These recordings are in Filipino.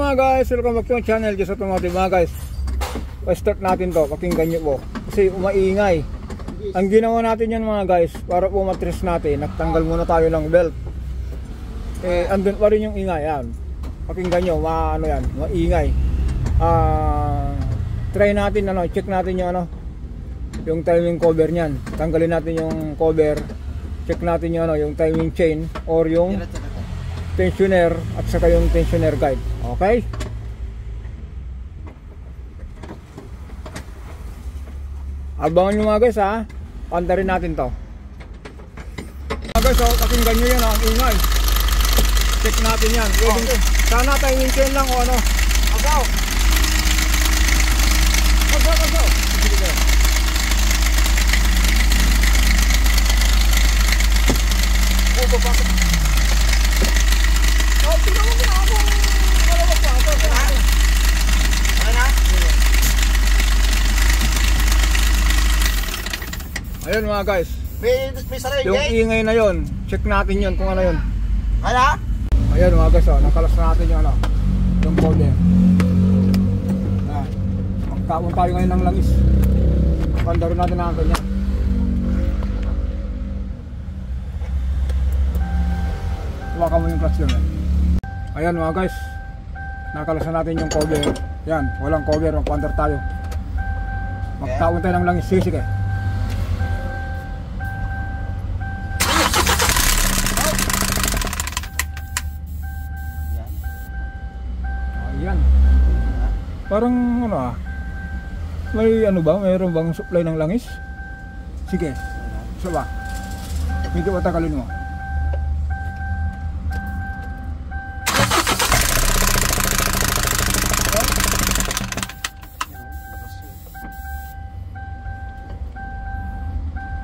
mga guys, welcome back to my channel, Just Automotive mga guys. Pa-start natin to, pakinggan nyo po kasi umaingay. Ang ginawa natin yan mga guys, para po matres natin, nagtanggal muna tayo ng belt. Andun pa rin yung ingay yan. Pakinggan nyo, ano yan, maingay. Try natin, check natin yung yung timing cover nyan. Tanggalin natin yung cover. Check natin yung timing chain or yung tensioner at saka yung tensioner guide. Okay? Abangan nyo mga guys ha. Pandarin natin to. Mga guys, pakinggan nyo yan ang ingay. Check natin yan. Sana timing chain lang o ano. Agaw! Agaw! Sige. Ayun mga guys, may yung ingay na yon, check natin yon kung ano yon. Kaya? Ayun mga guys, nakalas na natin yung yung cover. Magkaon tayo ngayon ng langis. Pandaro natin ang ganyan. Huwakan mo yung clutch yun. Ayan mga guys, nakalas na natin yung cover. Yan, walang cover, magpandar tayo. Magkaon tayo ng langis, sige. Ayan. Parang may mayroon bang supply ng langis? Sige. So ba? Medyo patagalin mo.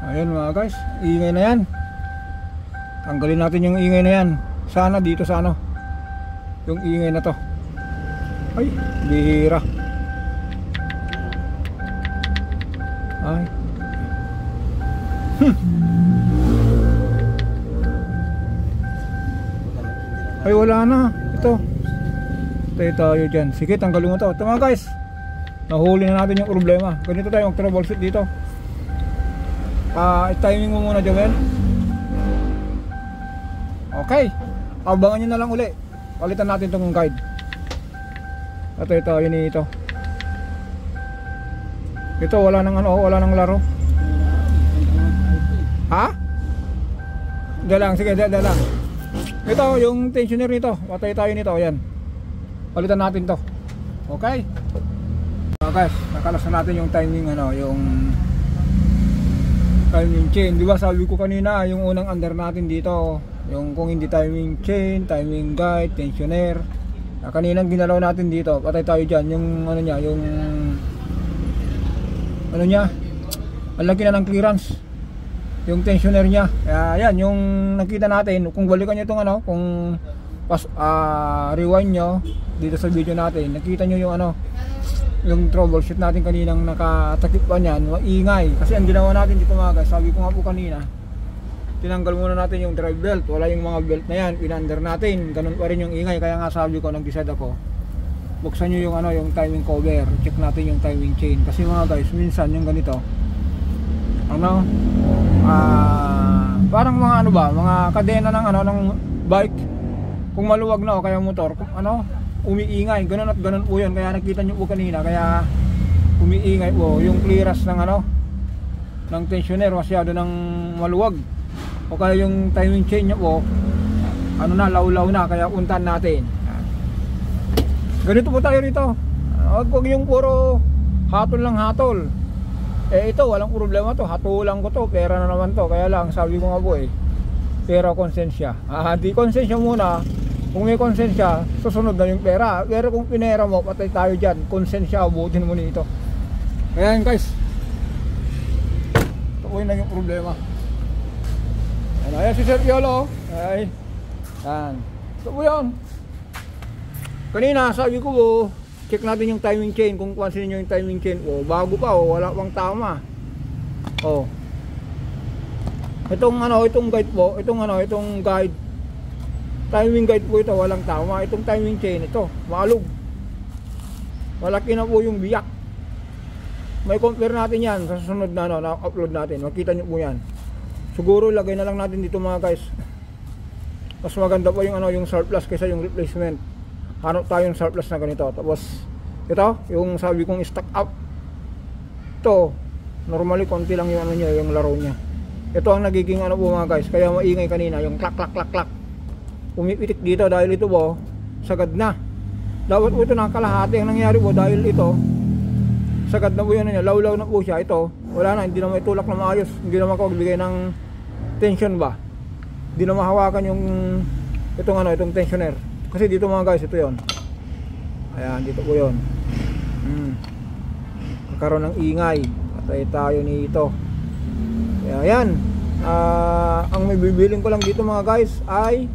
Ayan mga guys, ingay na yan. Tanggalin natin yung ingay na yan. Sana dito sa yung ingay na to. Ay, bihira. Ay. Ay, wala na. Ito. Tayo dyan. Sige, tanggalin mo to. Ito mga guys, nahuli na natin yung problema. Ganito tayo mag-troubleshoot dito. Timing mo muna, Joel. Okay. Abangan nyo na lang uli. Palitan natin itong guide. Ito, yun ito. Ito, wala nang laro. Ha? Dalang, sige, dalang. Ito, yung tensioner nito. Patay tayo nito, ayan. Palitan natin to. Okay? Guys, nakalas na natin yung timing, yung timing chain. Diba sabi ko kanina, yung unang under natin dito, yung kung hindi timing chain, timing guide, tensioner. Kaninang ginalaw natin dito, patay tayo dyan. Yung yung ang laki na ng clearance, yung tensioner nya. Kaya yan, yung nakita natin. Kung balikan nyo itong kung rewind nyo dito sa video natin, nakita nyo yung troubleshoot natin kaninang nakatakip pa nyan, maingay. Kasi ang ginawa natin dito mga guys, sabi ko nga po kanina, tinanggal muna natin yung drive belt. Wala yung mga belt na yan, pinander natin. Ganun pa rin yung ingay. Kaya nga sabi ko, nag-decide ako, buksan nyo yung yung timing cover, check natin yung timing chain. Kasi mga guys, minsan yung ganito, parang mga mga kadena ng bike, kung maluwag na o kaya motor, umiingay, ganun at ganun po yun. Kaya nakita nyo po kanina, kaya umiingay po yung clearance ng tensioner, masyado ng maluwag. O kaya yung timing chain nyo po, lawlaw na, kaya untan natin. Ganito po tayo rito. Huwag yung puro hatol lang hatol. Ito, walang problema to, hatulang ko to, pera na naman to. Kaya lang, sabi ko nga po pera konsensya. Di konsensya muna. Kung may konsensya, susunod na yung pera. Pero kung pinera mo, patay tayo dyan. Konsensya, abutin mo nito. Ayan guys, ito po yung problema. Ayan si Sir Yolo. Ayan. Ito po yun. Kanina sabi ko, check natin yung timing chain. Kung pansin nyo yung timing chain, bago pa, wala pang tama. Itong guide po, itong guide, timing guide po ito, walang tama. Itong timing chain ito, maalog. Malaki na po yung biyak. May compare natin yan sa susunod na na-upload natin. Makita nyo po yan. Siguro lagay na lang natin dito mga guys. Mas maganda po yung yung surplus kaysa yung replacement. Hanap tayong surplus na ganito. Tapos ito, yung sabi kong stock up. Ito, normally konti lang yung niya, yung laro niya. Ito ang nagiging po mga guys. Kaya maingay kanina, yung klak klak klak klak. Umipitik dito dahil ito po sagad na. Dapat po ito nakakalahati. Ang nangyari po dahil ito sagad na po yan niya, lawlaw na po siya. Ito, wala na, hindi na may tulak na maayos. Hindi na makapagbigay ng tension ba. Hindi na mahawakan yung itong tensioner. Kasi dito mga guys, ito yon. Ayan, dito po yon. Kakaroon ng ingay. Patay tayo nito. Kaya ayan. Ang may bibiling ko lang dito mga guys ay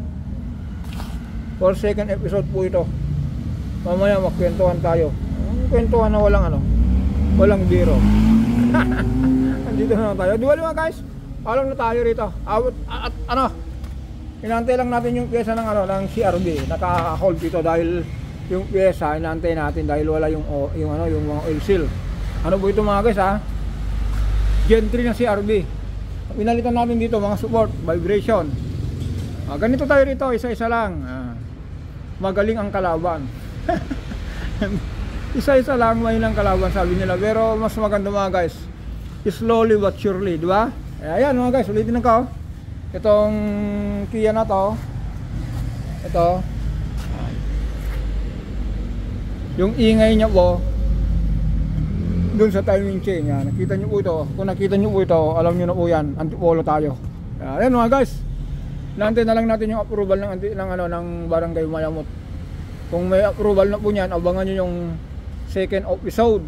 4 second episode po ito. Mamaya magkwentuhan tayo. Kwentuhan na walang biro. Andito na tayo. Di ba mga guys? Alam na tayo rito. At inantay lang natin yung pyesa ng CRB. Naka-hold dito dahil yung pyesa inantay natin dahil wala yung mga oil seal. Ano po ito mga guys Gen 3 ng CRB. Pinalitan natin dito mga support, vibration. Ganito tayo rito, isa-isa lang. Magaling ang kalaban. Isa-isa lang may lang kalaban sabi nila. Pero mas maganda mga guys, slowly but surely, di ba? Ayan mga guys, ulitin ko. Itong Kia na to. Ito. Yung ingay niya po dun sa timing chain yan. Nakita niyo po ito. Kung nakita niyo po ito, alam niyo na po yan. Antipolo tayo. Ayan mga guys. Nantay na lang natin yung approval ng Barangay Mayamot. Kung may approval na po niyan, abangan niyo yung second episode.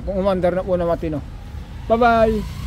Kung umandar na po na matino. Bye bye.